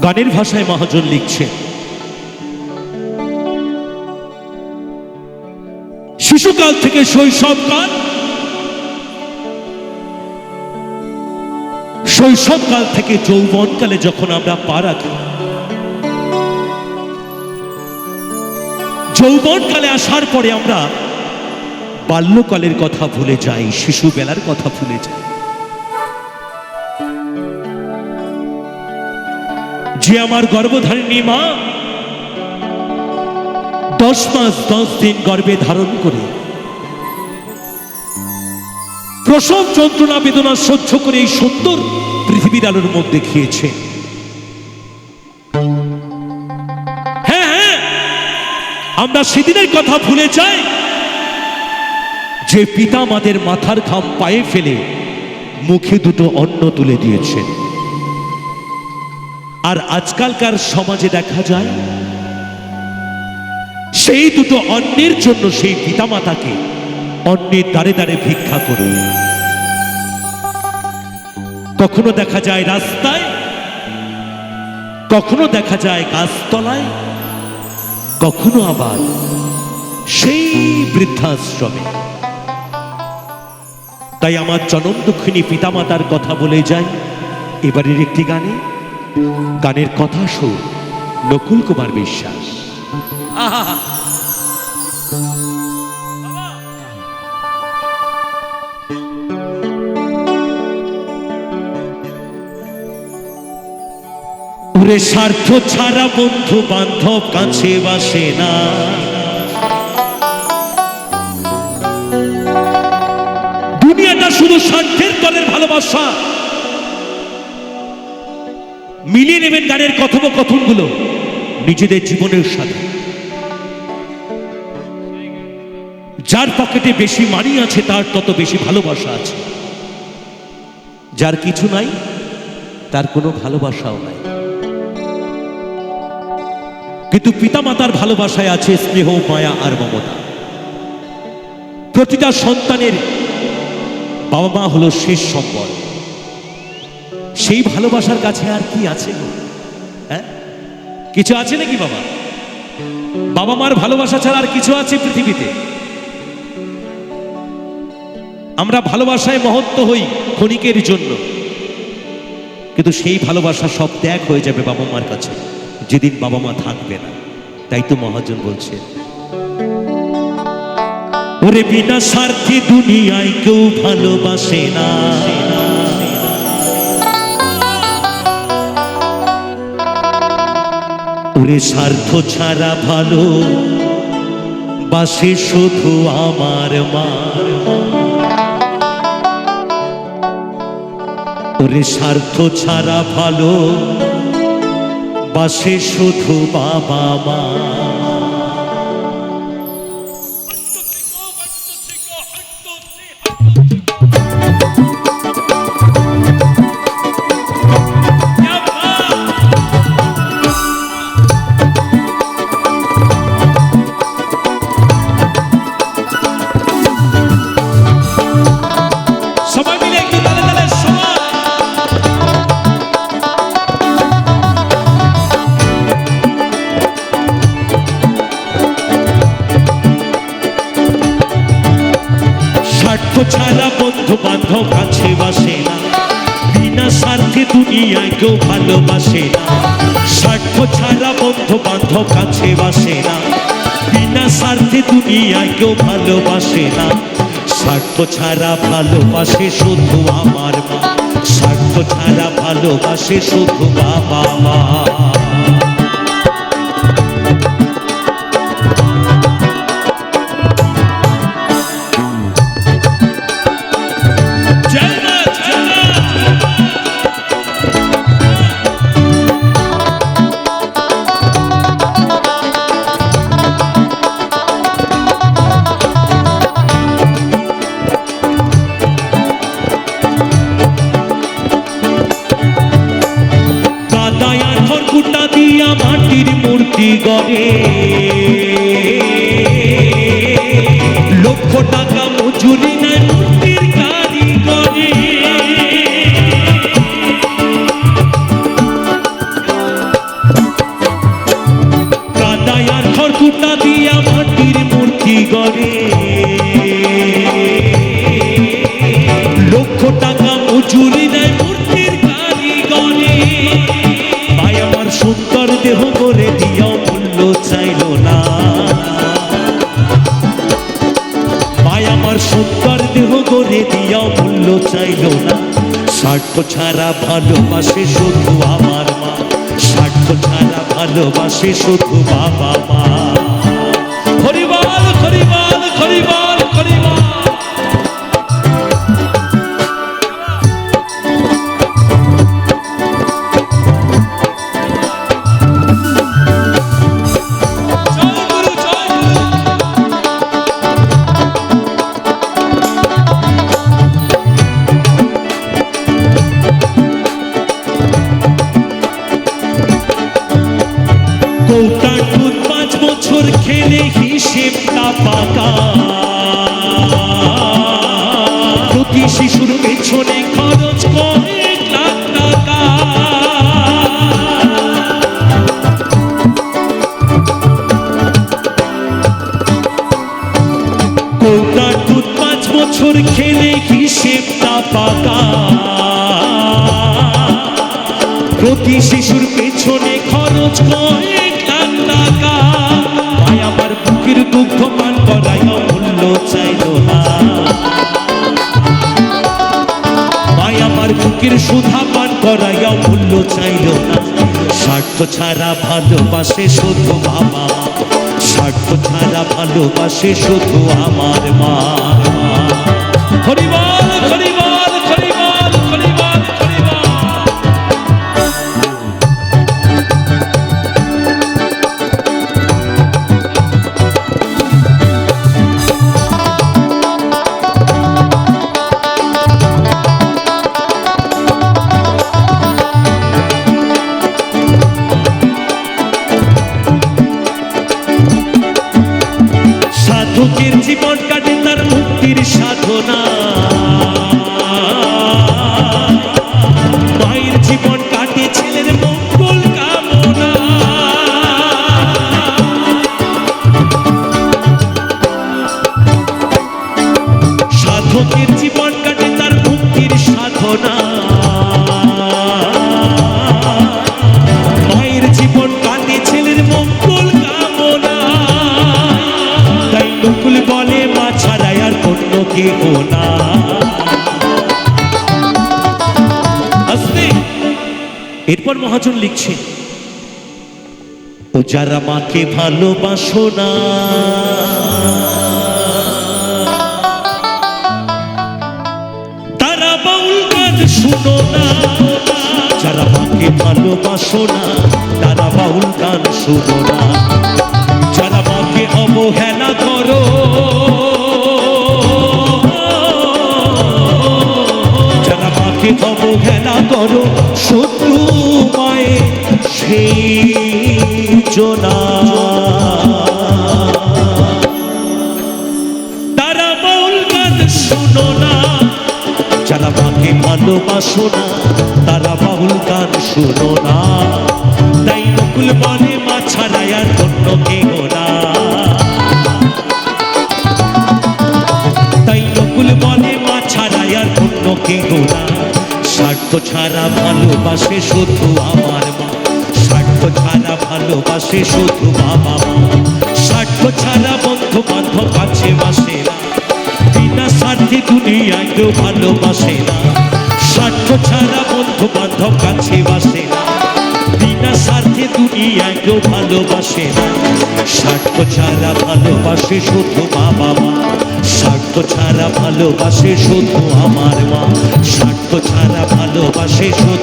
গানের ভাষায় মহাজন লিখছেন, শিশুকাল থেকে শৈশবকাল, শৈশবকাল থেকে যৌবনকালে যখন আমরা পা রাখি, যৌবনকালে আসার পরে আমরা বাল্যকালের কথা ভুলে যাই, শিশুবেলার কথা ভুলে যাই। যে আমার গর্ভধারিণী মা 10 মাস 10 দিন গর্ভে ধারণ করে প্রসব যন্ত্রণা বেদনা সহ্য করে এই সুন্দর পৃথিবীর আলোর মধ্যে খেয়েছে। হ্যাঁ হ্যাঁ, আমরা সেদিনের কথা ভুলে যাই যে পিতা আমাদের মাথার ঘাম পায়ে ফেলে মুখে দুটো অন্ন তুলে দিয়েছেন। আর আজকালকার সমাজে দেখা যায় সেই দুটো অন্নের জন্য সেই পিতামাতাকে অন্নের দ্বারে দ্বারে ভিক্ষা করুন। কখনো দেখা যায় রাস্তায়, কখনো দেখা যায় গাছতলায়, কখনো আবার সেই বৃদ্ধাশ্রমে। তাই আমার জনম দুঃখিনী পিতামাতার কথা বলে যাই এবারের একটি গানে। গানের কথা সুর নকুল কুমার বিশ্বাস। ওরে স্বার্থ ছাড়া বন্ধু বান্ধব কাছে বাসে না, দুনিয়াটা শুধু স্বার্থের তলের ভালোবাসা। মিলিয়ে নেবেন গানের কথোপকথনগুলো নিজেদের জীবনের সাথে। যার পকেটে বেশি মানি আছে তার তত বেশি ভালোবাসা আছে, যার কিছু নাই তার কোনো ভালোবাসাও নাই। কিন্তু পিতামাতার ভালোবাসায় আছে স্নেহ, মায়া আর মমতা। প্রতিটা সন্তানের বাবা মা হলো শেষ সম্বল। সেই ভালোবাসার কাছে আর কি আছে? হ্যাঁ, কিছু আছে নাকি? বাবা বাবা মার ভালোবাসা ছাড়া আর কিছু আছে পৃথিবীতে? আমরা ভালোবাসায় মহত্ব হই ক্ষণিকের জন্য, কিন্তু সেই ভালোবাসা সব ত্যাগ হয়ে যাবে বাবা মার কাছে যেদিন বাবা মা থাকবে না। তাই তো মহাজন বলছে, ওরে বিনা স্বার্থে দুনিয়ায় কেউ ভালোবাসে না, ওরে স্বার্থ ছাড়া ভালো বাসে শুধু আমার মা, ওরে স্বার্থ ছাড়া ভালো বাসে শুধু বাবা মা। ছাড়া বন্ধু বান্ধব কাছে বাসে না, বিনা স্বার্থে দুনিয়ায় কেউ ভালোবাসে না। স্বার্থ ছাড়া বন্ধু বান্ধব কাছে বাসে না, বিনা স্বার্থে দুনিয়ায় কেউ ভালোবাসে না। স্বার্থ ছাড়া ভালোবাসে শুধু আমার মা, স্বার্থ ছাড়া ভালোবাসে শুধু বাবা মা। মাটির মূর্তি গড়ে লক্ষ টাকা মজুরি নাই মূর্তির কারিগরে। চাইলো না। স্বার্থ ছাড়া ভালোবাসে শুধু আমার মা, স্বার্থ ছাড়া ভালোবাসে শুধু বাবা মা। হরিবল হরিবল হরিবল হরিবল। কৌটা দুধ 5 বছর খেলে হিসেবটা পাকা, প্রতি শিশুর পেছনে খরচ করে 1 লাখ টাকা। কৌটা দুধ 5 বছর খেলে হিসেবটা পাকা, প্রতি শিশুর পেছনে খরচ করে 1 লাখ টাকা। ভাই আমার বুকের দুগ্ধ পান করাই মূল্য চাইলো না, ভাই আমার বুকের সুধা পান করাই মূল্য চাইলো না। স্বার্থ ছাড়া ভালোবাসে শুধু বাবা, স্বার্থ ছাড়া ভালোবাসে শুধু আমার মা। হরিবল হরিবল হরিবল হরিবল হরিবল। সাধকের জীবন কাটে তার মুক্তির সাধনা, মায়ের জীবন কাটে ছেলের মঙ্গল কামনা। সাধকের জীবন কাটে তার মুক্তির সাধনা, মায়ের জীবন কাটে ছেলের মঙ্গল কামনা। তাই নকুল বলে মা ছাড়া আর অন্য কেহ না। আসলে এরপর মহাজন লিখছে, ও যারা মাকে ভালোবাসো না, তারা বাউল গান শুনো না। যারা মাকে ভালোবাসো না, তারা বাউল গান শুনো না। যারা মাকে অবহেলা করো, যারা মাকে অবহেলা করো, শত্রু মায়ে সেই জনা। তারা বাউল গান শুনো না। যারা মাকে ভালোবাসো না, তারা বাউল গান শুনো না। তাই নকুল বলে মা ছাড়া আর অন্য কেহ না। তাই নকুল বলে মা ছাড়া আর অন্য কেহ না। স্বার্থ ছাড়া ভালোবাসে শুধু আমার মা, স্বার্থ ছাড়া ভালোবাসে শুধু বাবা মা। স্বার্থ ছাড়া বন্ধু বান্ধব কাছে বাসে না, বিনা স্বার্থে দুনিয়ায় কেউ ভালোবাসে না। স্বার্থ ছাড়া বন্ধু বান্ধব কাছে বাসে না, বিনা স্বার্থে দুনিয়ায় কেউ ভালোবাসে না। স্বার্থ ছাড়া ভালোবাসে শুধু বাবা মা, স্বার্থ ছাড়া ভালোবাসে শুধু আমার মা, স্বার্থ ছাড়া ভালোবাসে শুধু